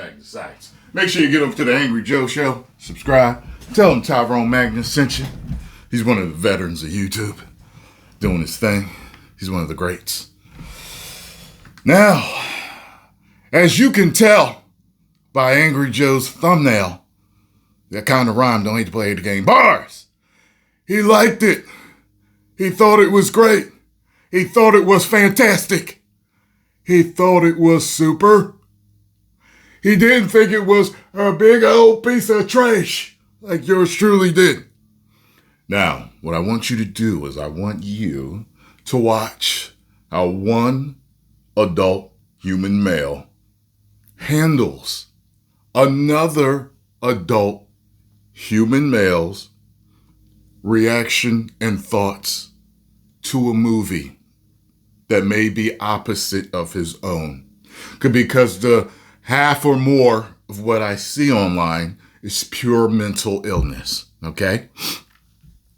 Magnus Acts. Make sure you get over to the Angry Joe Show. Subscribe. Tell him Tyrone Magnus sent you. He's one of the veterans of YouTube. Doing his thing. He's one of the greats. Now, as you can tell by Angry Joe's thumbnail, that kind of rhyme, don't hate to play the game. Bars! He liked it. He thought it was great. He thought it was fantastic. He thought it was super. He didn't think it was a big old piece of trash like yours truly did. Now, what I want you to do is I want you to watch how one adult human male handles another adult human male's reaction and thoughts to a movie that may be opposite of his own. Because the half or more of what I see online is pure mental illness, okay?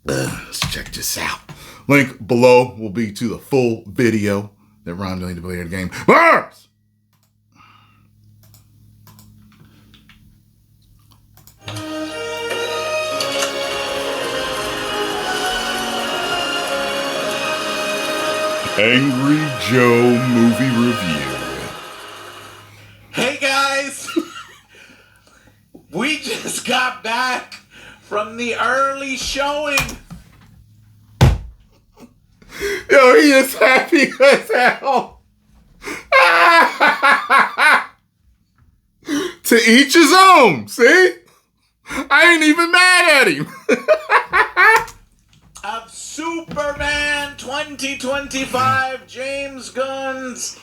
Let's check this out. Link below will be to the full video that Ron don't need to play the game. Bars! Angry Joe movie review. Hey guys! We just got back from the early showing. Yo, he is happy as hell. To each his own, see? I ain't even mad at him. Of Superman 2025, James Gunn's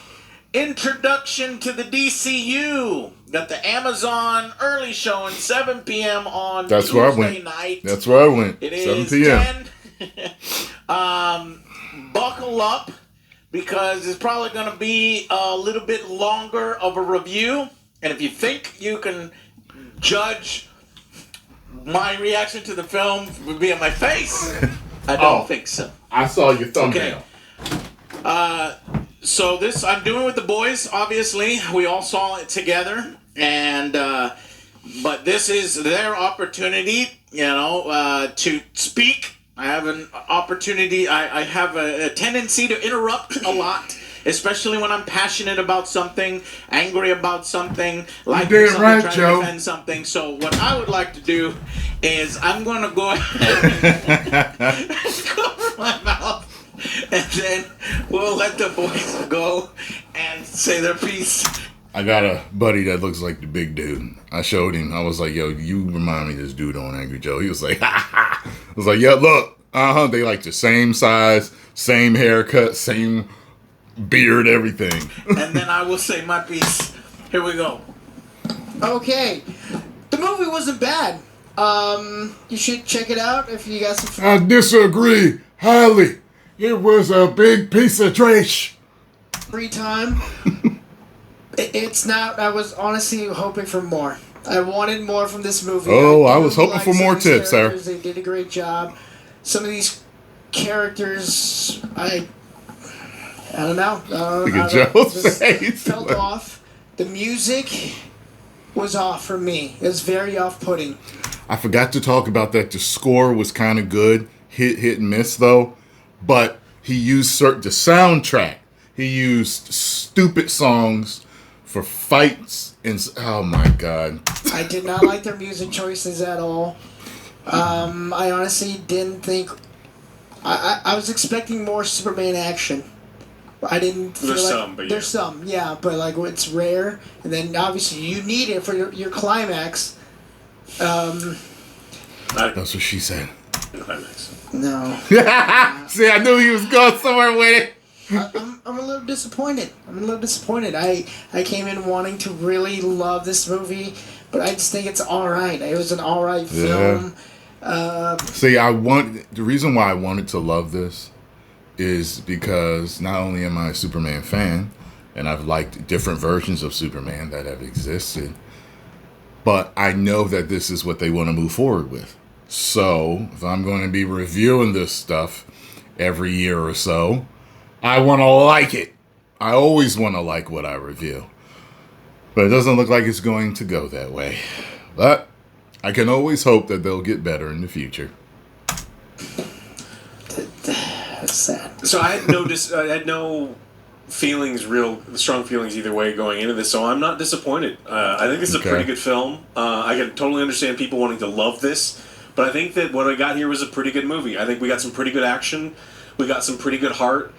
introduction to the DCU. Got the Amazon early showing, 7 p.m. on Tuesday night. That's where I went. It 7 is p.m. 10. Buckle up, because it's probably going to be a little bit longer of a review. And if you think you can judge my reaction to the film via my face, I don't think so. I saw your thumbnail. Okay. So this I'm doing with the boys, obviously. We all saw it together. And but this is their opportunity, to speak. I have an opportunity. I have a tendency to interrupt a lot, especially when I'm passionate about something, angry about something, like something, right, trying Joe. to defend something. So what I would like to do is I'm going to go ahead and cover my mouth, and then we'll let the boys go and say their piece. I got a buddy that looks like the big dude. I showed him. I was like, yo, you remind me of this dude on Angry Joe. He was like, ha ha. I was like, yeah, look. They like the same size, same haircut, same beard, everything. And then I will say my piece. Here we go. Okay. The movie wasn't bad. You should check it out if you got some... I disagree highly. It was a big piece of trash. free time. It's not. I was honestly hoping for more. I wanted more from this movie. I was hoping for more tips, sir. They did a great job. Some of these characters, I don't know. Felt off. The music was off for me. It was very off-putting. I forgot to talk about that. The score was kind of good. Hit and miss, though. But he used the soundtrack. He used stupid songs for fights. And oh, my God. I did not like their music choices at all. I honestly didn't think... I was expecting more Superman action. I didn't feel there's like... some, but yeah. There's some, yeah. But like it's rare. And then obviously you need it for your climax. That's what she said. No. See, I knew he was going somewhere with it. I'm a little disappointed. I came in wanting to really love this movie, but I just think it's all right. It was an all right film. See, the reason why I wanted to love this is because not only am I a Superman fan, and I've liked different versions of Superman that have existed, but I know that this is what they want to move forward with. So, if I'm going to be reviewing this stuff every year or so, I want to like it. I always want to like what I review. But it doesn't look like it's going to go that way. But I can always hope that they'll get better in the future. That's sad. So I had no strong feelings either way going into this. So I'm not disappointed. I think this is a pretty good film. I can totally understand people wanting to love this, but I think that what I got here was a pretty good movie. I think we got some pretty good action. We got some pretty good heart.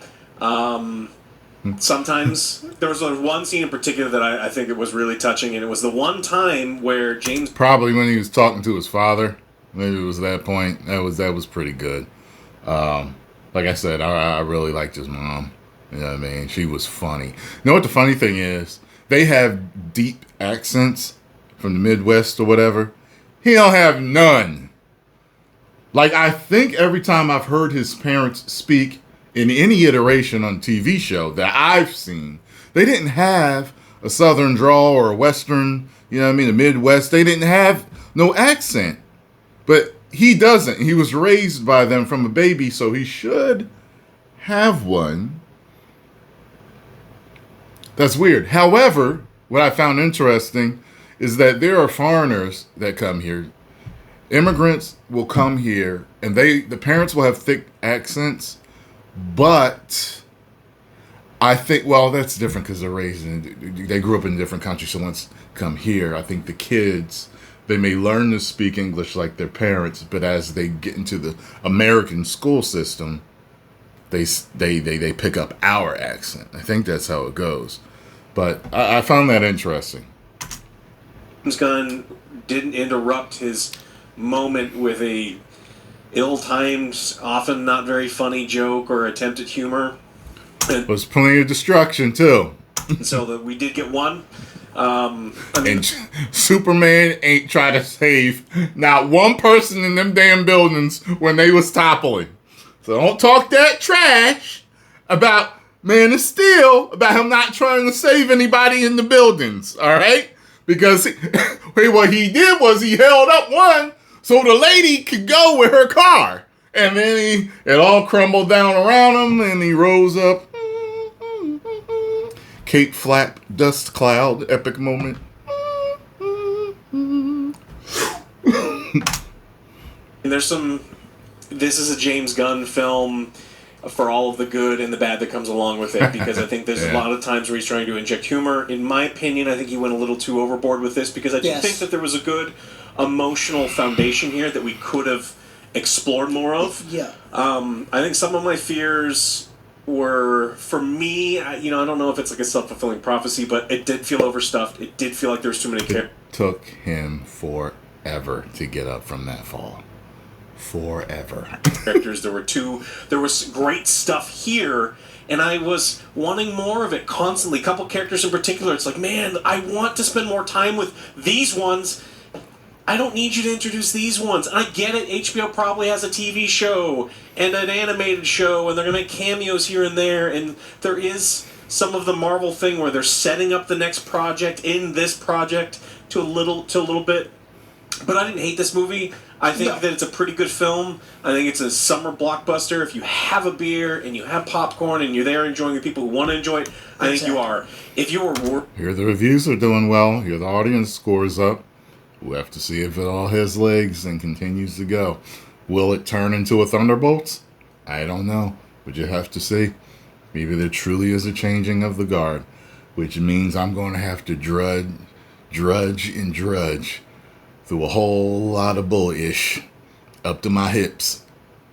Sometimes there was one scene in particular that I think it was really touching, and it was the one time where James probably when he was talking to his father. Maybe it was that point. That was pretty good. Like I said, I really liked his mom. You know what I mean? She was funny. You know what the funny thing is? They have deep accents from the Midwest or whatever. He don't have none. Like, I think every time I've heard his parents speak in any iteration on TV show that I've seen, they didn't have a Southern drawl or a Western, you know what I mean, the Midwest. They didn't have no accent. But he doesn't. He was raised by them from a baby, so he should have one. That's weird. However, what I found interesting is that there are foreigners that come here. Immigrants will come here, and the parents will have thick accents, but I think, well, that's different because they grew up in a different country, so once come here, I think the kids, they may learn to speak English like their parents, but as they get into the American school system, they pick up our accent. I think that's how it goes. But I found that interesting. James Gunn didn't interrupt his moment with a ill-timed, often not very funny joke or attempt at humor. There was plenty of destruction, too. So we did get one. And Superman ain't try to save not one person in them damn buildings when they was toppling. So don't talk that trash about Man of Steel, about him not trying to save anybody in the buildings, all right? Because what he did was he held up one so the lady could go with her car. And then it all crumbled down around him, and he rose up. Cape flap, dust cloud, epic moment. This is a James Gunn film for all of the good and the bad that comes along with it, because I think there's a lot of times where he's trying to inject humor. In my opinion, I think he went a little too overboard with this, because I do think that there was a good emotional foundation here that we could have explored more of. Yeah. I think some of my fears were, for me, I don't know if it's like a self-fulfilling prophecy, but it did feel overstuffed. It did feel like there was too many characters. It took him forever to get up from that fall. Forever. Characters. There was great stuff here, and I was wanting more of it constantly. A couple characters in particular, it's like, man, I want to spend more time with these ones. I don't need you to introduce these ones. I get it, HBO probably has a TV show and an animated show, and they're going to make cameos here and there, and there is some of the Marvel thing where they're setting up the next project in this project to a little bit. But I didn't hate this movie. I think that it's a pretty good film. I think it's a summer blockbuster. If you have a beer and you have popcorn and you're there enjoying the people who want to enjoy it, I think you are. If you were... Here the reviews are doing well. Here the audience scores up. We'll have to see if it all has legs and continues to go. Will it turn into a Thunderbolts? I don't know. But you have to see. Maybe there truly is a changing of the guard, which means I'm going to have to drudge through a whole lot of bullish up to my hips.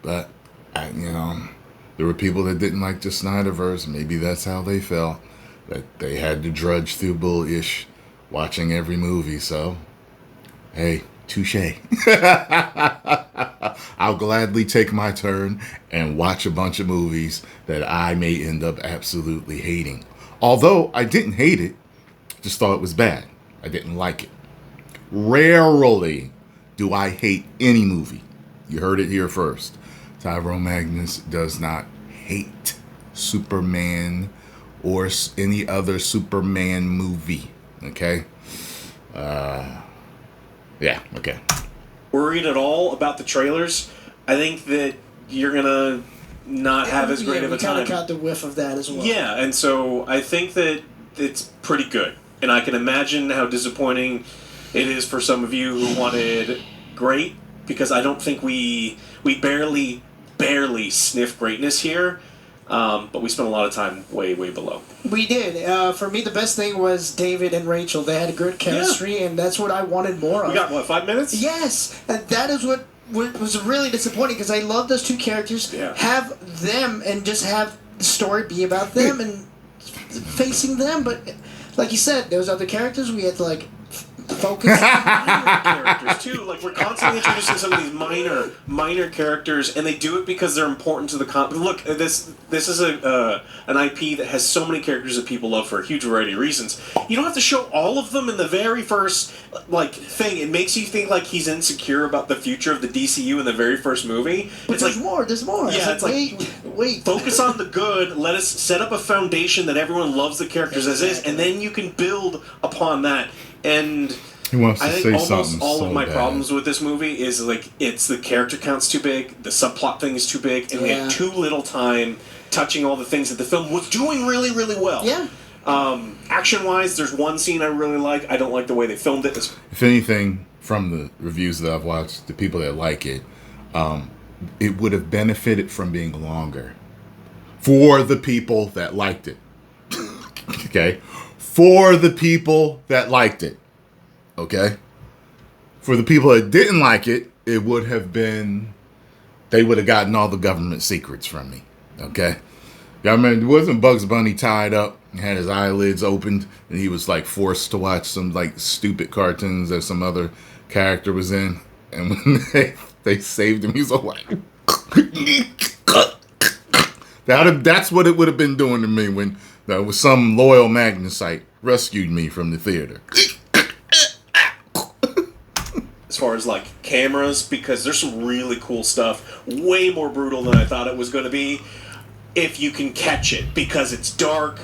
But, there were people that didn't like the Snyderverse. Maybe that's how they felt. That they had to drudge through bullish watching every movie, so... Hey, touche. I'll gladly take my turn and watch a bunch of movies that I may end up absolutely hating. Although I didn't hate it, just thought it was bad. I didn't like it. Rarely do I hate any movie. You heard it here first. Tyrone Magnus does not hate Superman or any other Superman movie. Okay? Yeah, okay. Worried at all about the trailers? I think that you're going to not have as great of a time. We kind of got the whiff of that as well. Yeah, and so I think that it's pretty good. And I can imagine how disappointing it is for some of you who wanted great, because I don't think we barely sniff greatness here. But we spent a lot of time way below. We did. For me, the best thing was David and Rachel. They had good chemistry, and that's what I wanted more of. We got, what, 5 minutes? Yes, and that is what was really disappointing, because I love those two characters. Yeah. Have them and just have the story be about them and facing them. But like you said, those other characters, we had to, like, focus on characters too. Like, we're constantly introducing some of these minor characters, and they do it because they're important to the Look, this is an IP that has so many characters that people love for a huge variety of reasons. You don't have to show all of them in the very first thing. It makes you think like he's insecure about the future of the DCU in the very first movie. But there's more. Yeah, it's like wait. Focus on the good. Let us set up a foundation that everyone loves the characters as is, and then you can build upon that. And he wants to I think say almost something all so of my bad. problems with this movie is like it's the character count's too big, the subplot thing is too big, and we had too little time touching all the things that the film was doing really well. Yeah. Action-wise, there's one scene I really like. I don't like the way they filmed it. If anything, from the reviews that I've watched, the people that like it, it would have benefited from being longer. For the people that liked it. Okay? For the people that liked it. Okay? For the people that didn't like it, it would have been... They would have gotten all the government secrets from me. Okay? Y'all remember, wasn't Bugs Bunny tied up and had his eyelids opened, and he was, like, forced to watch some, like, stupid cartoons that some other character was in? And when they saved him, he was all like... That's what it would have been doing to me when there was some loyal Magnusite rescued me from the theater. As far as like cameras, because there's some really cool stuff, way more brutal than I thought it was going to be, if you can catch it, because it's dark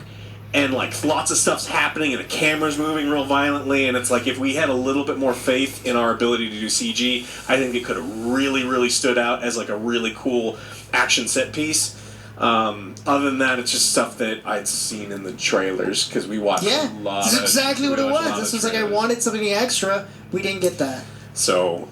and like lots of stuff's happening and the camera's moving real violently, and it's like if we had a little bit more faith in our ability to do CG, I think it could have really stood out as like a really cool action set piece. Other than that, it's just stuff that I'd seen in the trailers, because we watched a lot. This is exactly what it was. This was like, I trailers. wanted something extra. We didn't get that. So,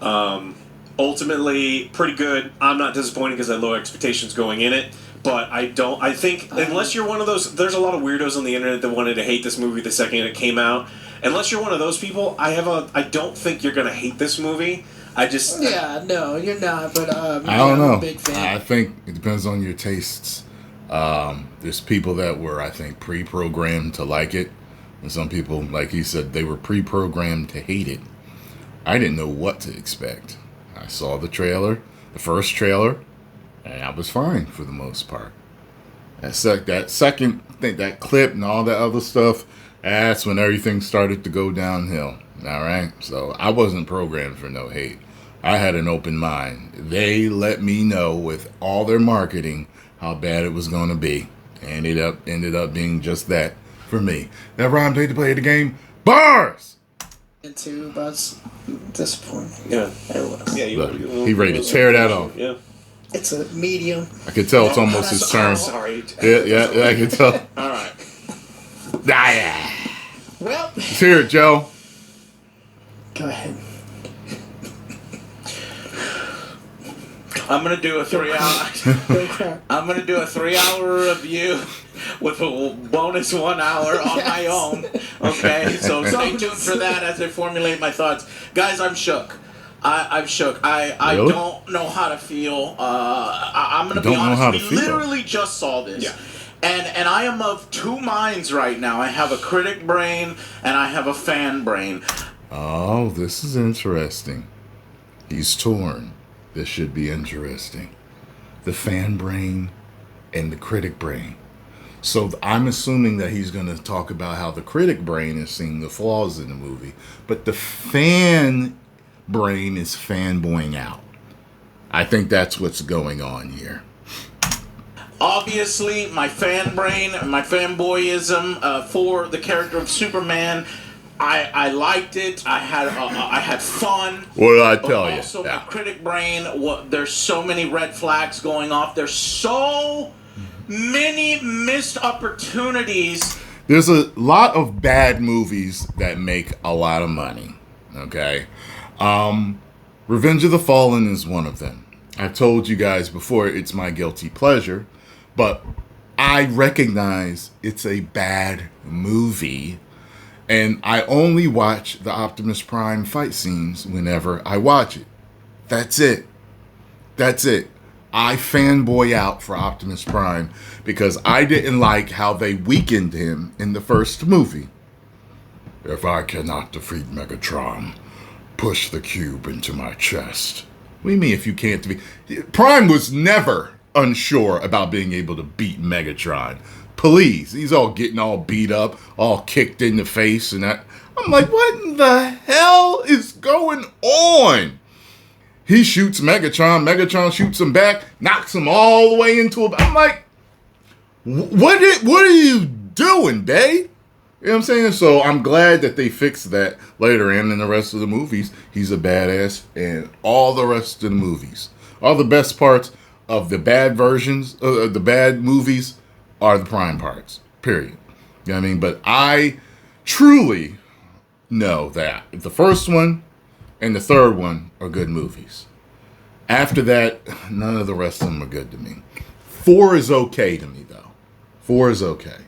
ultimately, pretty good. I'm not disappointed because I had low expectations going in it. But I think, unless you're one of those, there's a lot of weirdos on the internet that wanted to hate this movie the second it came out. Unless you're one of those people, I don't think you're going to hate this movie. No, you're not, but I don't know. I'm a big fan. I think it depends on your tastes. There's people that were, I think, pre-programmed to like it. And some people, like he said, they were pre-programmed to hate it. I didn't know what to expect. I saw the first trailer, and I was fine for the most part. That second thing, that clip and all that other stuff, that's when everything started to go downhill. All right? So I wasn't programmed for no hate. I had an open mind. They let me know with all their marketing how bad it was going to be. And it ended up being just that for me. That rhymed hate to play the game. Bars! And too, but it's disappointing. Yeah. It was. Yeah, Look, he ready to tear that off. Yeah. It's a medium. I can tell it's almost his turn. Sorry. Yeah, I can tell. All right. Yeah. Well, Let's hear it, Joe. go ahead. I'm gonna do a 3 hour. Go crap. I'm gonna do a 3 hour review with a bonus 1 hour on my own. Okay, so stay tuned for that as I formulate my thoughts, guys. I'm shook. I'm shook. I Really? don't know how to feel. I'm gonna You be don't know how honest. to We feel? literally just saw this. Yeah. And I am of two minds right now. I have a critic brain and I have a fan brain. Oh, this is interesting. He's torn. This should be interesting. The fan brain and the critic brain. So I'm assuming that he's going to talk about how the critic brain is seeing the flaws in the movie, but the fan brain is fanboying out. I think that's what's going on here. Obviously, my fan brain, my fanboyism for the character of Superman, I liked it. I had fun. What did I tell you? Also, my critic brain, there's so many red flags going off. There's so many missed opportunities There's a lot of bad movies that make a lot of money. Okay. Revenge of the Fallen is one of them. I've told you guys before it's my guilty pleasure, but I recognize it's a bad movie, and I only watch the Optimus Prime fight scenes whenever I watch it. That's it. That's it. I fanboy out for Optimus Prime because I didn't like how they weakened him in the first movie. If I cannot defeat Megatron, push the cube into my chest. What do you mean if you can't defeat? Prime was never unsure about being able to beat Megatron. Please, he's all getting all beat up, all kicked in the face and that. I'm like, what in the hell is going on? He shoots Megatron, Megatron shoots him back, knocks him all the way into a... I'm like, what are you doing, babe? You know what I'm saying? So I'm glad that they fixed that later and in the rest of the movies. He's a badass and all the rest of the movies. All the best parts of the bad versions, the bad movies are the Prime parts, period. You know what I mean? But I truly know that the first one and the third one are good movies. After that, none of the rest of them are good to me. 4 is okay to me, though. 4 is okay.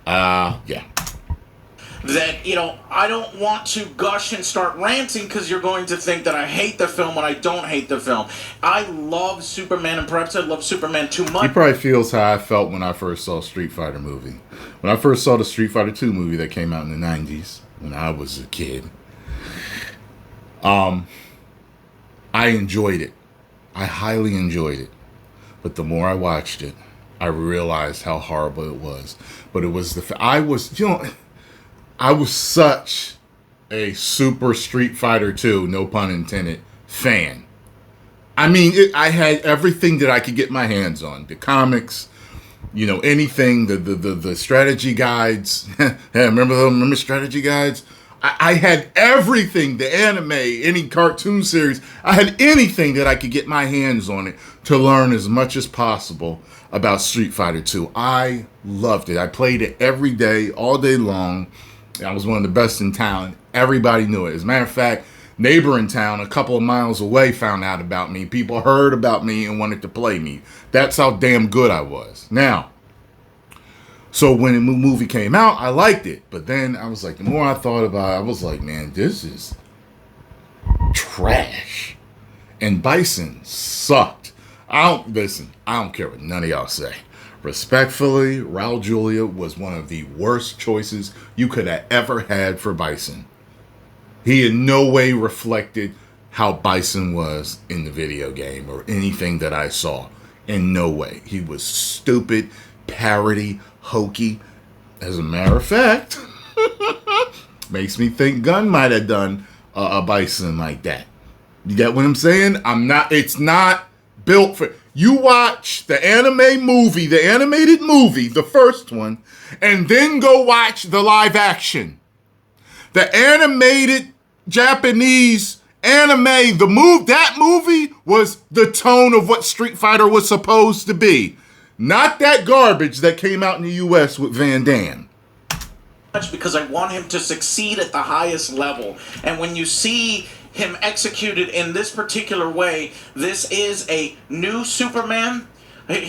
Yeah. That, I don't want to gush and start ranting because you're going to think that I hate the film when I don't hate the film. I love Superman, and perhaps I love Superman too much. He probably feels how I felt when I first saw Street Fighter movie. When I first saw the Street Fighter 2 movie that came out in the 90s, when I was a kid, I enjoyed it. I highly enjoyed it. But the more I watched it, I realized how horrible it was. But it was I was such a super Street Fighter 2, no pun intended, fan. I mean, I had everything that I could get my hands on. The comics, anything, the strategy guides. Remember strategy guides? I had everything, the anime, any cartoon series. I had anything that I could get my hands on it to learn as much as possible about Street Fighter 2. I loved it. I played it every day, all day long. I was one of the best in town. Everybody knew it. As a matter of fact, neighbor in town a couple of miles away found out about me. People heard about me and wanted to play me. That's how damn good I was. Now, so when the movie came out, I liked it. But then I was like, the more I thought about it, I was like, man, this is trash. And Bison sucked. I don't care what none of y'all say. Respectfully, Raul Julia was one of the worst choices you could have ever had for Bison. He in no way reflected how Bison was in the video game or anything that I saw. In no way. He was stupid, parody, hokey. As a matter of fact, makes me think Gunn might have done a Bison like that. You get what I'm saying? It's not built for... You watch the anime movie, the animated movie, the first one, and then go watch the live action. The animated Japanese anime, that movie was the tone of what Street Fighter was supposed to be. Not that garbage that came out in the US with Van Damme. Because I want him to succeed at the highest level. And when you see him executed in this particular way, this is a new Superman. Let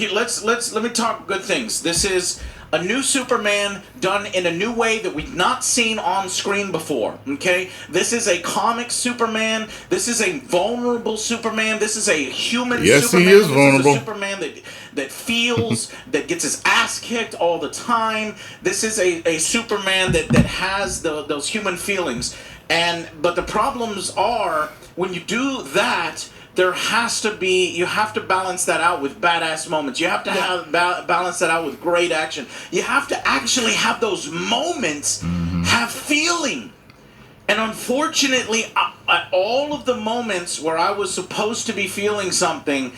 me talk good things. This is a new Superman done in a new way that we've not seen on screen before. Okay, this is a comic Superman. This is a vulnerable Superman. This is a human Superman. Yes, he is vulnerable. This is a Superman that feels, that gets his ass kicked all the time. This is a Superman that has those human feelings. But the problems are when you do that, you have to balance that out with badass moments. You have to balance that out with great action. You have to actually have those moments have feeling. And unfortunately, at all of the moments where I was supposed to be feeling something,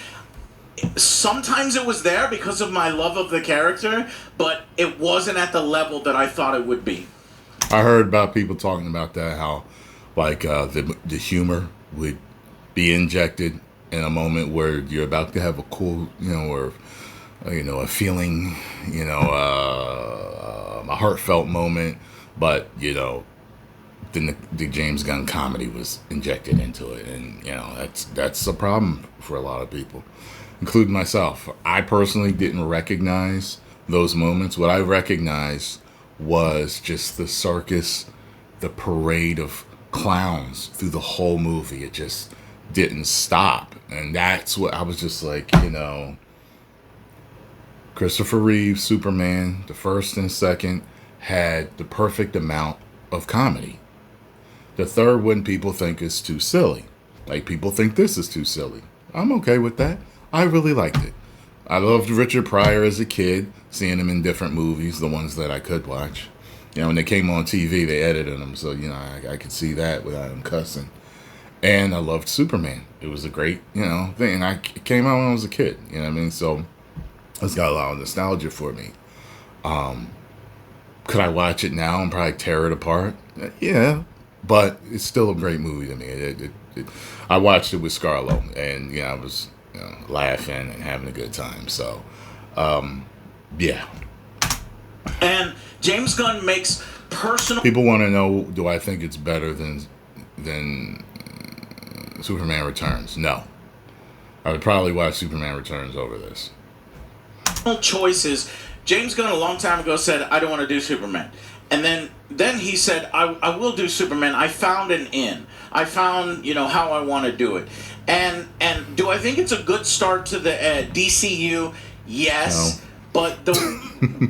sometimes it was there because of my love of the character, but it wasn't at the level that I thought it would be. I heard about people talking about that, how like the humor would be injected in a moment where you're about to have a cool, or a feeling, a heartfelt moment, but then the James Gunn comedy was injected into it, and that's a problem for a lot of people, including myself. I personally didn't recognize those moments. What I recognized was just the circus, the parade of clowns through the whole movie. It just didn't stop, and that's what I was just like, Christopher Reeve Superman, the first and second, had the perfect amount of comedy. The third one people think is too silly. Like, people think this is too silly. I'm okay with that. I really liked it. I loved Richard Pryor as a kid, seeing him in different movies, the ones that I could watch. When they came on TV, they edited them, so, I could see that without him cussing. And I loved Superman. It was a great, thing. It came out when I was a kid, So it's got a lot of nostalgia for me. Could I watch it now and probably tear it apart? Yeah, but it's still a great movie to me. I watched it with Scarlo, and I was laughing and having a good time. So, yeah. And James Gunn makes personal. People want to know, do I think it's better than Superman Returns? No. I would probably watch Superman Returns over this. Choices. James Gunn a long time ago said, I don't want to do Superman. And then he said, I will do Superman. I found an in. I found, how I want to do it. And do I think it's a good start to the DCU? Yes. No.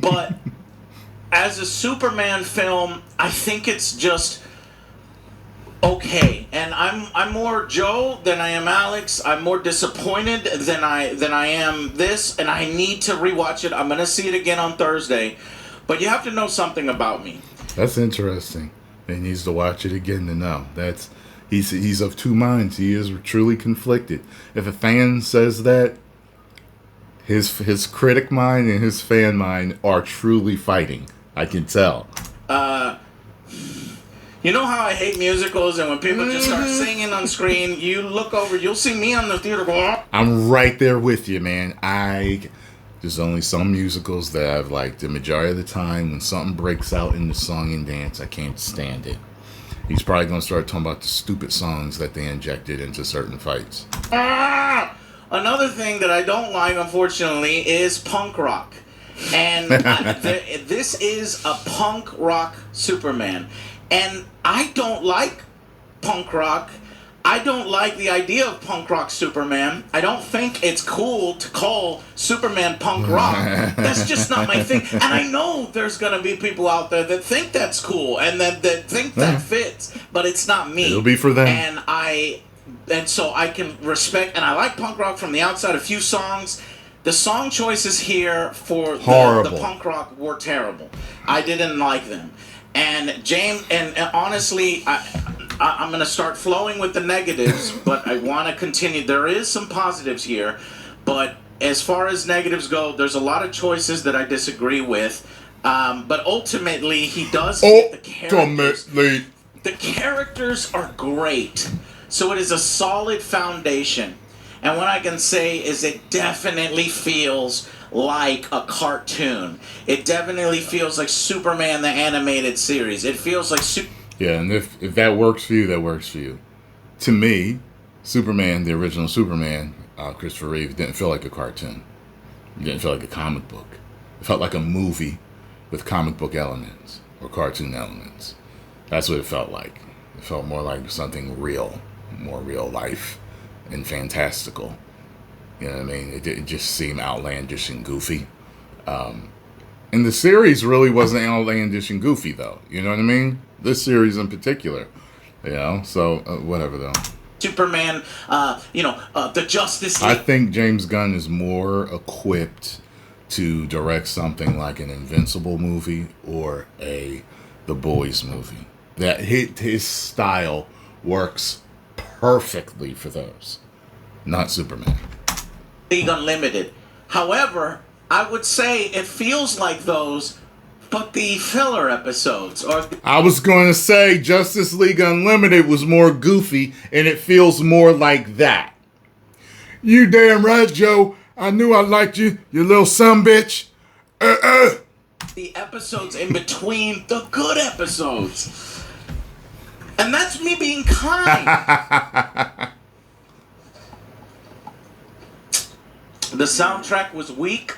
But as a Superman film, I think it's just okay. And I'm more Joe than I am Alex. I'm more disappointed than I am this, and I need to rewatch it. I'm gonna see it again on Thursday. But you have to know something about me. That's interesting. He needs to watch it again to know. He's of two minds. He is truly conflicted. If a fan says that, his critic mind and his fan mind are truly fighting. I can tell. You know how I hate musicals, and when people just start singing on screen, you look over, you'll see me on the theater going, I'm right there with you, man. There's only some musicals that I've liked. The majority of the time, when something breaks out in the song and dance, I can't stand it. He's probably going to start talking about the stupid songs that they injected into certain fights. Another thing that I don't like, unfortunately, is punk rock. And this is a punk rock Superman. And I don't like punk rock. I don't like the idea of punk rock Superman. I don't think it's cool to call Superman punk rock. That's just not my thing. And I know there's going to be people out there that think that's cool and that think that fits, but it's not me. It'll be for them. And so I can respect, and I like punk rock from the outside. A few songs. The song choices here for the punk rock were terrible. I didn't like them. And James, and honestly, I'm going to start flowing with the negatives, but I want to continue. There is some positives here, but as far as negatives go, there's a lot of choices that I disagree with. But ultimately, he does get the characters. The characters are great, so it is a solid foundation. And what I can say is it definitely feels like a cartoon. It definitely feels like Superman the animated series. It feels like Yeah, and if that works for you, that works for you. To me, Superman, the original Superman, Christopher Reeve, didn't feel like a cartoon. It didn't feel like a comic book. It felt like a movie with comic book elements or cartoon elements. That's what it felt like. It felt more like something real, more real life and fantastical. You know what I mean? It just seemed outlandish and goofy. And the series really wasn't outlandish and goofy, though. You know what I mean? This series in particular. So whatever, though. Superman, the Justice League. I think James Gunn is more equipped to direct something like an Invincible movie or a The Boys movie. That his style works perfectly for those, not Superman. League Unlimited. However, I would say it feels like those, but the filler episodes are. I was going to say Justice League Unlimited was more goofy, and it feels more like that. You damn right, Joe. I knew I liked you, you little sumbitch. the episodes in between the good episodes. And that's me being kind. The soundtrack was weak.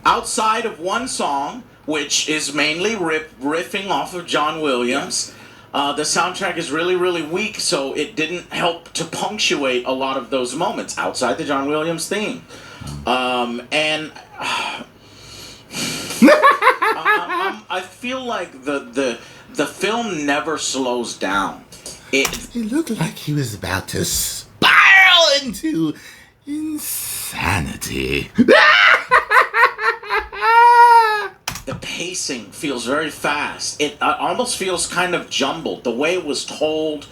Outside of one song, which is mainly riffing off of John Williams, the soundtrack is really, really weak, so it didn't help to punctuate a lot of those moments outside the John Williams theme. I feel like the film never slows down. It looked like he was about to spiral into insanity. The pacing feels very fast. It almost feels kind of jumbled. The way it was told,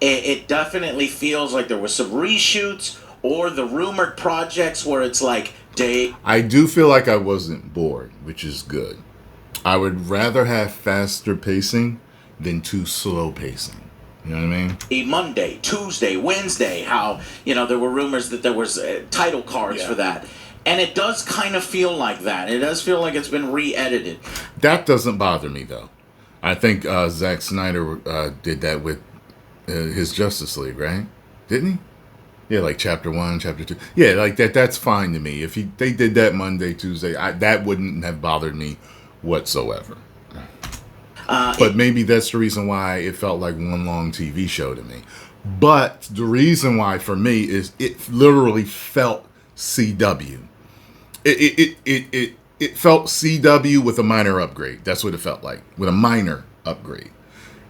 it definitely feels like there was some reshoots or the rumored projects where it's like, I do feel like I wasn't bored, which is good. I would rather have faster pacing than too slow pacing. You know what I mean? Monday, Tuesday, Wednesday, how, there were rumors that there was title cards for that. And it does kind of feel like that. It does feel like it's been re-edited. That doesn't bother me, though. I think Zack Snyder did that with his Justice League, right? Didn't he? Yeah, like Chapter 1, Chapter 2. Yeah, like that. That's fine to me. If they did that Monday, Tuesday, that wouldn't have bothered me whatsoever. But maybe that's the reason why it felt like one long TV show to me. But the reason why for me is it literally felt CW. It felt CW with a minor upgrade. That's what it felt like, with a minor upgrade.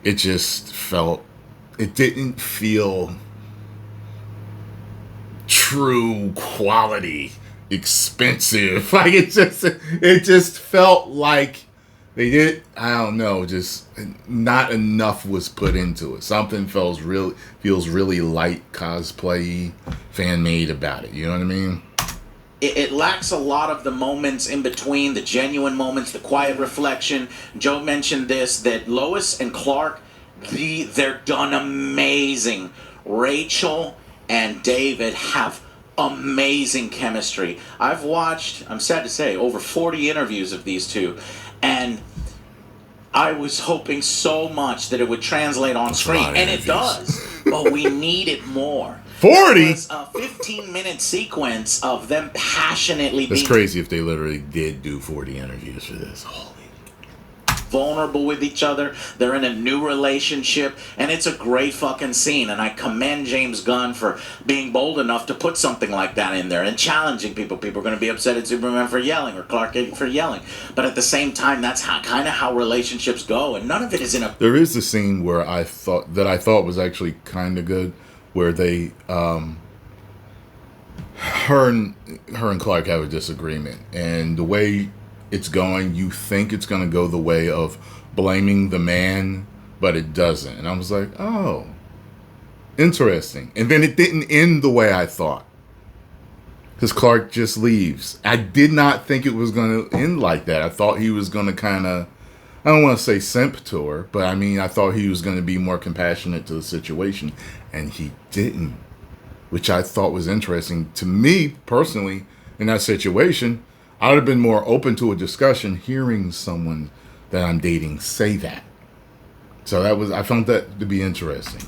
It just felt, it didn't feel true quality, expensive. Like it just felt like they did, I don't know, just not enough was put into it. Something feels really light cosplay, fan made about it. You know what I mean? It lacks a lot of the moments in between, the genuine moments, the quiet reflection. Joe mentioned this, that Lois and Clark, they're done amazing. Rachel and David have amazing chemistry. I've watched, I'm sad to say, over 40 interviews of these two, and I was hoping so much that it would translate on screen, and it does, but we need it more. 40? A 15-minute sequence of them passionately It's being crazy if they literally did do 40 interviews for this. Holy. vulnerable with each other. They're in a new relationship, and it's a great fucking scene. And I commend James Gunn for being bold enough to put something like that in there and challenging people. People are going to be upset at Superman for yelling or Clark Kent for yelling, but at the same time, that's kind of how relationships go. And none of it is in a. There is a scene where I thought was actually kind of good, where they her and Clark have a disagreement, and the way it's going, you think it's going to go the way of blaming the man, but it doesn't. And I was like, oh, interesting. And then it didn't end the way I thought, because Clark just leaves. I did not think it was going to end like that. I thought he was going to kind of, I don't want to say simp to her, but I mean, I thought he was going to be more compassionate to the situation, and he didn't, which I thought was interesting. To me, personally, in that situation, I would have been more open to a discussion hearing someone that I'm dating say that. So I found that to be interesting.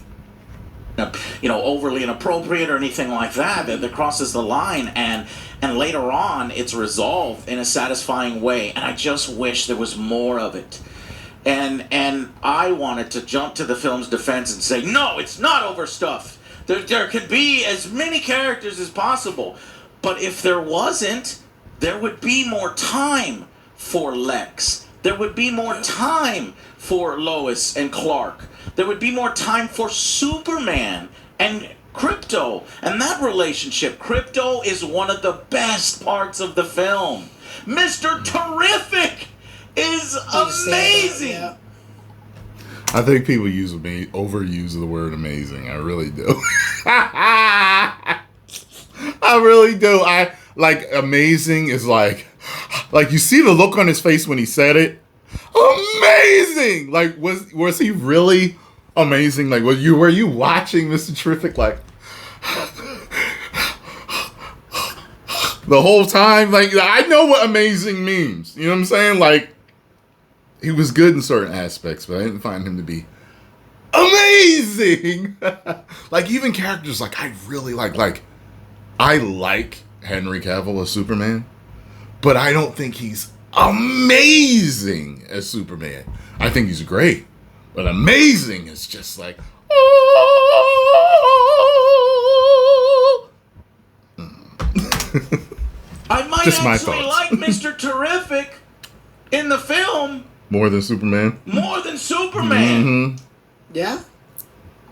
Overly inappropriate or anything like that crosses the line, and later on it's resolved in a satisfying way, and I just wish there was more of it. And I wanted to jump to the film's defense and say, no, it's not overstuffed. There could be as many characters as possible, but if there wasn't, there would be more time for Lex. There would be more time for Lois and Clark. There would be more time for Superman and Krypto. And that relationship, Krypto is one of the best parts of the film. Mr. Terrific is amazing. Yeah. I think people overuse the word amazing. I really do. I really do. Amazing is like you see the look on his face when he said it. Amazing! Like, was he really amazing? Like, were you watching Mr. Terrific like the whole time? Like, I know what amazing means. You know what I'm saying? Like, he was good in certain aspects, but I didn't find him to be amazing. Like even characters like I really like I like Henry Cavill as Superman, but I don't think he's amazing as Superman. I think he's great, but amazing is just like I might Just my actually thoughts. like Mr. Terrific in the film more than Superman. more than Superman. Yeah?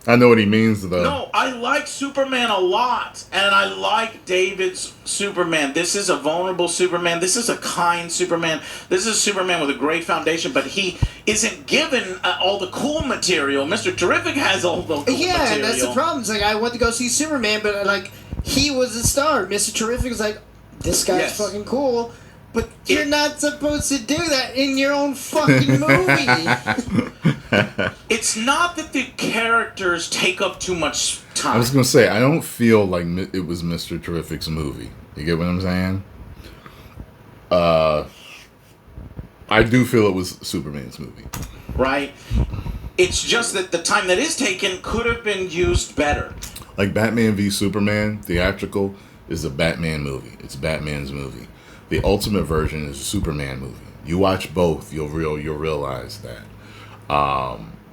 I know what he means though. No, I like Superman a lot, and I like David's Superman. This is a vulnerable Superman. This is a kind Superman. This is a Superman with a great foundation, but he isn't given all the cool material. Mr. Terrific has all the cool material. Yeah, and that's the problem. It's like, I went to go see Superman, but like, he was a star. Mr. Terrific is like, this guy's Yes. fucking cool, but you're not supposed to do that in your own fucking movie. It's not that the characters take up too much I time. was gonna say I don't feel like it was Mr. Terrific's movie. You get what I'm saying? I do feel it was Superman's movie. Right? It's just that the time that is taken could have been used better. Like Batman v Superman, theatrical, is a Batman movie. It's Batman's movie. The ultimate version is a Superman movie. You watch both, you'll realize that.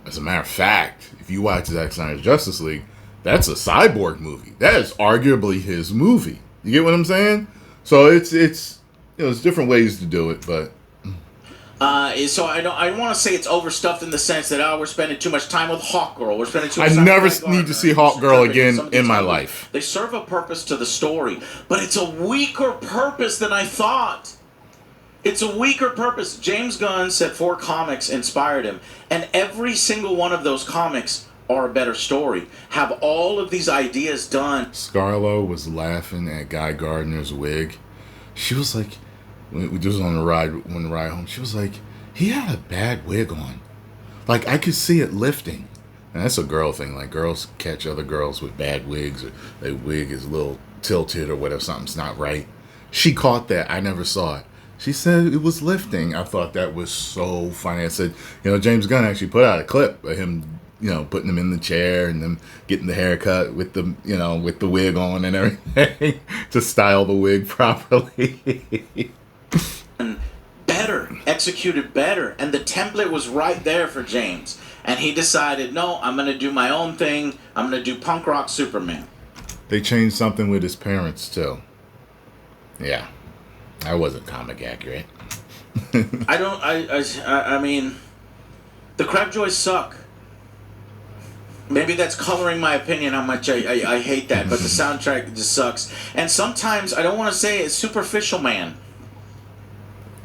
As a matter of fact, if you watch Zack Snyder's Justice League, that's a Cyborg movie. That is arguably his movie. You get what I'm saying? So it's there's different ways to do it, but So I want to say it's overstuffed in the sense that we're spending too much time with Hawkgirl. We're spending too much I time never with Guy need Gardner, to see and Hawkgirl Mr. again Some of these in my movies, life. They serve a purpose to the story, but it's a weaker purpose than I thought. It's a weaker purpose. James Gunn said 4 comics inspired him, and every single one of those comics are a better story. Have all of these ideas done. Scarlo was laughing at Guy Gardner's wig. She was like, when we was on the ride home, she was like, he had a bad wig on. Like I could see it lifting. And that's a girl thing. Like girls catch other girls with bad wigs, or their wig is a little tilted or whatever, something's not right. She caught that. I never saw it. She said it was lifting. I thought that was so funny. I said, James Gunn actually put out a clip of him, putting him in the chair and them getting the haircut with the, with the wig on and everything to style the wig properly. Better, executed better, and the template was right there for James. And he decided, no, I'm going to do my own thing. I'm going to do punk rock Superman. They changed something with his parents too. Yeah. I wasn't comic accurate. I mean, the Crabjoys suck. Maybe that's coloring my opinion how much I hate that, but the soundtrack just sucks. And sometimes, I don't want to say it's superficial man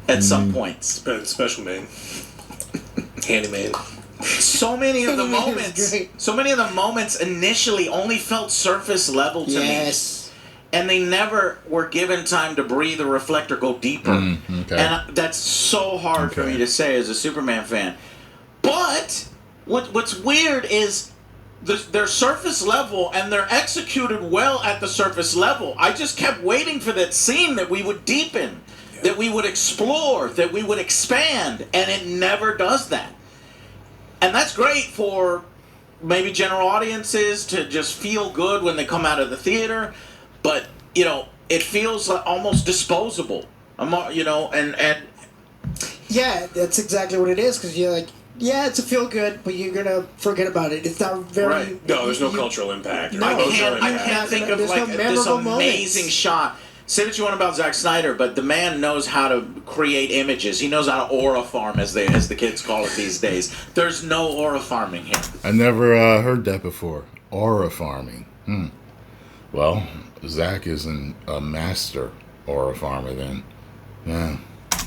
at some points. Special man. Handyman. So many of the moments initially only felt surface level to me. Yes. And they never were given time to breathe or reflect or go deeper. Okay. And that's so hard for me to say as a Superman fan. But what's weird is they're surface level and they're executed well at the surface level. I just kept waiting for that scene that we would deepen, that we would explore, that we would expand, and it never does that. And that's great for maybe general audiences to just feel good when they come out of the theater. But, it feels like almost disposable. And Yeah, that's exactly what it is, because you're like, yeah, it's a feel-good, but you're going to forget about it. It's not very... Right. No, there's no cultural impact. No, I can't think of There's no this memorable amazing moments. shot. Say what you want about Zack Snyder, but the man knows how to create images. He knows how to aura farm, as the kids call it these days. There's no aura farming here. I never heard that before. Aura farming. Well, Zach isn't a master aura farmer then. Yeah.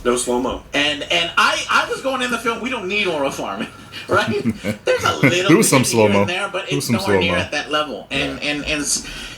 No slow-mo. And I was going in the film, we don't need aura farming, right? There's a little There was some bit here slow-mo. and there, but There was it's some nowhere near slow-mo. at that level. And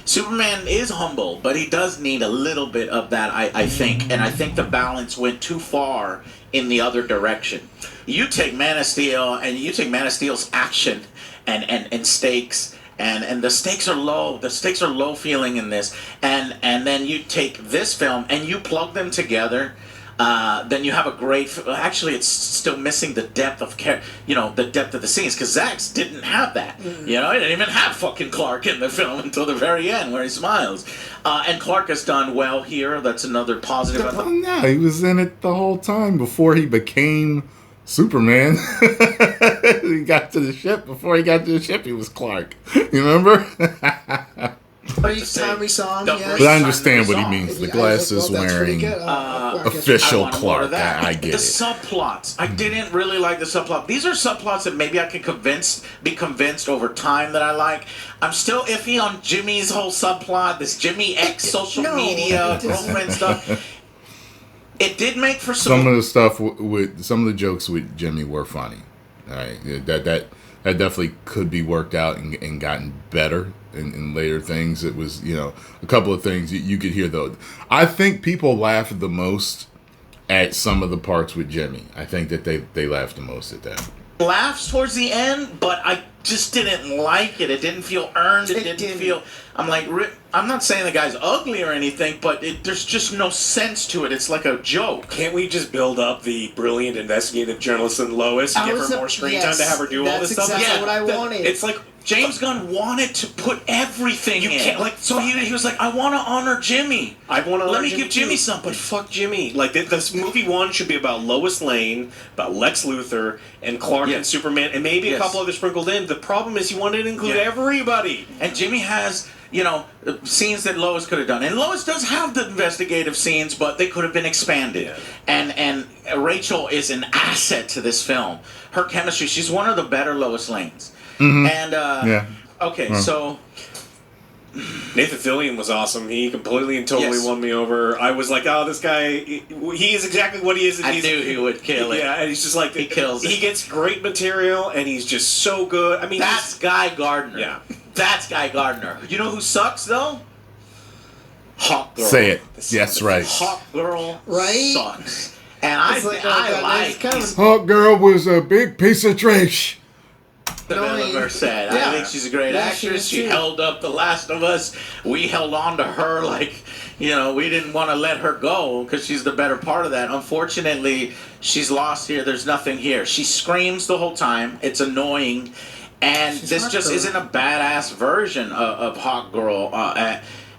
Superman is humble, but he does need a little bit of that, I think. And I think the balance went too far in the other direction. You take Man of Steel, and you take Man of Steel's action and stakes, and the stakes are low. The stakes are low feeling in this. And then you take this film and you plug them together. then you have a great. Actually, it's still missing the depth of the depth of the scenes, because Zax didn't have that. You know, he didn't even have fucking Clark in the film until the very end, where he smiles. And Clark has done well here. That's another positive. Oh, no, he was in it the whole time before he became Superman. He got to the ship. Before he got to the ship, he was Clark. You remember? Each time we saw him, yes. But I understand what he means. The glasses wearing official I Clark. I get the it. Subplots. I didn't really like the subplot. These are subplots that maybe I can be convinced over time that I like. I'm still iffy on Jimmy's whole subplot. This Jimmy X social media girlfriend stuff. It did make for some of the stuff with some of the jokes with Jimmy were funny. All right, that definitely could be worked out and gotten better in later things. It was, a couple of things you could hear though. I think people laughed the most at some of the parts with Jimmy. I think that they laughed the most at that. Laughs towards the end, but I just didn't like it. It didn't feel earned. It didn't feel. I'm like, I'm not saying the guy's ugly or anything, but there's just no sense to it. It's like a joke. Can't we just build up the brilliant investigative journalist in Lois and give her more screen time to have her do all this stuff? That's exactly what I wanted. It's like James Gunn wanted to put everything in. So he was like, I want to honor Jimmy. Let me give Jimmy something. But fuck Jimmy. Like, this movie one should be about Lois Lane, about Lex Luthor, and Clark and Superman, and maybe a couple others sprinkled in. The problem is you wanted to include everybody. And Jimmy has, scenes that Lois could have done. And Lois does have the investigative scenes, but they could have been expanded. Yeah. And Rachel is an asset to this film. Her chemistry, she's one of the better Lois Lanes. Mm-hmm. And, so... Nathan Fillion was awesome. He completely and totally won me over. I was like, oh, this guy, he is exactly what he is. I knew he would kill it. Yeah, and he's just like... He kills it. He gets great material, and he's just so good. I mean... That's Guy Gardner. Yeah. That's Guy Gardner. You know who sucks, though? Hawk Girl. Say it. Yes, right. Hawk Girl sucks. And I like Hawk Girl was a big piece of trash. Developer said. I think she's a great actress. She held up The Last of Us. We held on to her like, we didn't want to let her go because she's the better part of that. Unfortunately, she's lost here. There's nothing here. She screams the whole time. It's annoying. And this just isn't a badass version of Hawk Girl.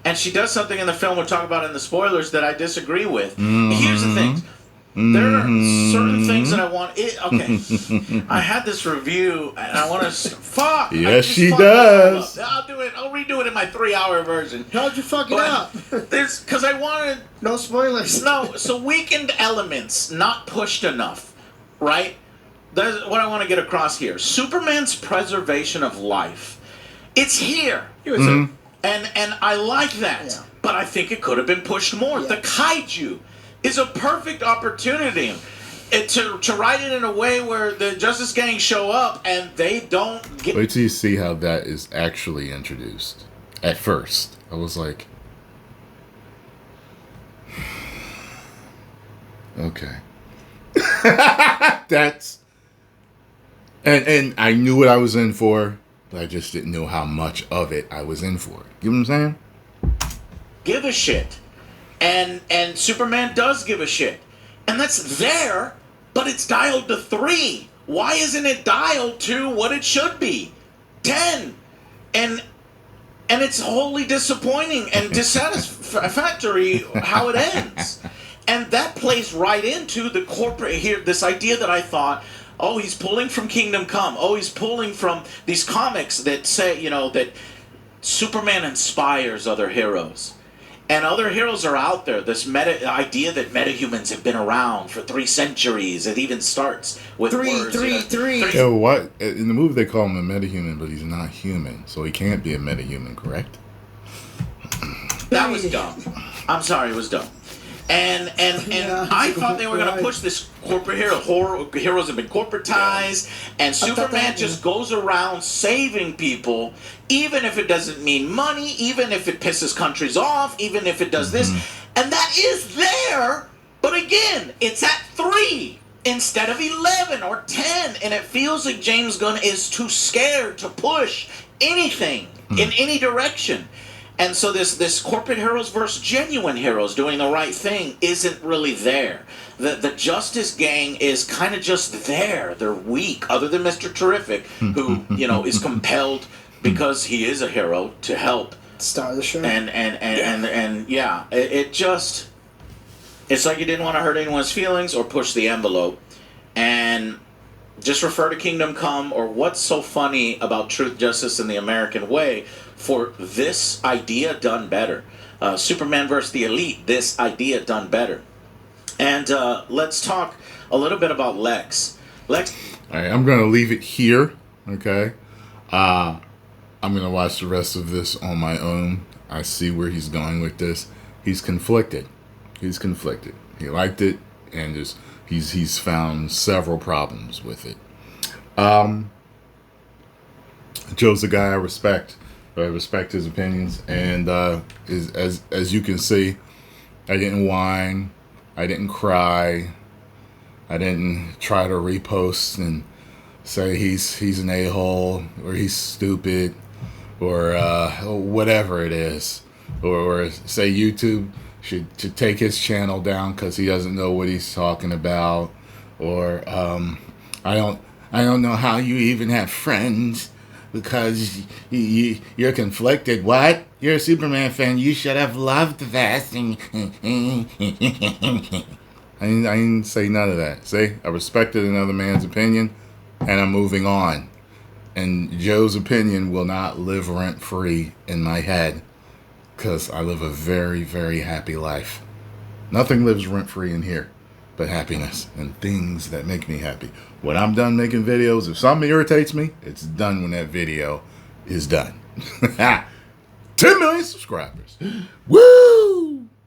And she does something in the film we'll talk about in the spoilers that I disagree with. Mm-hmm. Here's the thing. There are certain things that I want. I had this review, and I want to. Fuck. Yes, she does. I'll do it. I'll redo it in my 3-hour version. How'd you fuck it up? Because I wanted. No spoilers. No. So weakened elements, not pushed enough, right? That's what I want to get across here. Superman's preservation of life. It's here. And I like that, but I think it could have been pushed more. Yeah. The kaiju is a perfect opportunity to write it in a way where the Justice Gang show up and they don't get... Wait till you see how that is actually introduced. At first, I was like... Okay. That's... And I knew what I was in for, but I just didn't know how much of it I was in for. You know what I'm saying? Give a shit. And Superman does give a shit. And that's there, but it's dialed to 3. Why isn't it dialed to what it should be? 10. And it's wholly disappointing and dissatisfactory how it ends. And that plays right into the corporate here, this idea that I thought, oh, he's pulling from Kingdom Come. Oh, he's pulling from these comics that say, that Superman inspires other heroes. And other heroes are out there. This idea that metahumans have been around for 3 centuries. It even starts with words. Three. Yeah, what? In the movie they call him a metahuman, but he's not human. So he can't be a metahuman, correct? That was dumb. I'm sorry, it was dumb. And I thought they were going to push this corporate hero. Heroes have been corporatized, and Superman just goes around saving people, even if it doesn't mean money, even if it pisses countries off, even if it does this. And that is there, but again, it's at 3 instead of 11 or 10, and it feels like James Gunn is too scared to push anything in any direction. And so this corporate heroes versus genuine heroes doing the right thing isn't really there. The Justice Gang is kind of just there. They're weak, other than Mr. Terrific, who is compelled because he is a hero to help Star of the show. And yeah, it just, it's like you didn't want to hurt anyone's feelings or push the envelope. And just refer to Kingdom Come or What's So Funny About Truth, Justice, and the American Way for this idea done better. Superman vs. the Elite, this idea done better. And let's talk a little bit about Lex. All right, I'm going to leave it here, okay? I'm going to watch the rest of this on my own. I see where he's going with this. He's conflicted. He liked it, and just he's found several problems with it. Joe's a guy I respect. I respect his opinions, and as you can see, I didn't whine, I didn't cry, I didn't try to repost and say he's an a-hole or he's stupid or whatever it is, or say YouTube should take his channel down because he doesn't know what he's talking about, or I don't know how you even have friends because you're conflicted. What? You're a Superman fan. You should have loved that. I didn't say none of that. See, I respected another man's opinion, and I'm moving on. And Joe's opinion will not live rent-free in my head because I live a very, very happy life. Nothing lives rent-free in here but happiness and things that make me happy. When I'm done making videos, if something irritates me, it's done when that video is done. 10 million subscribers. Woo!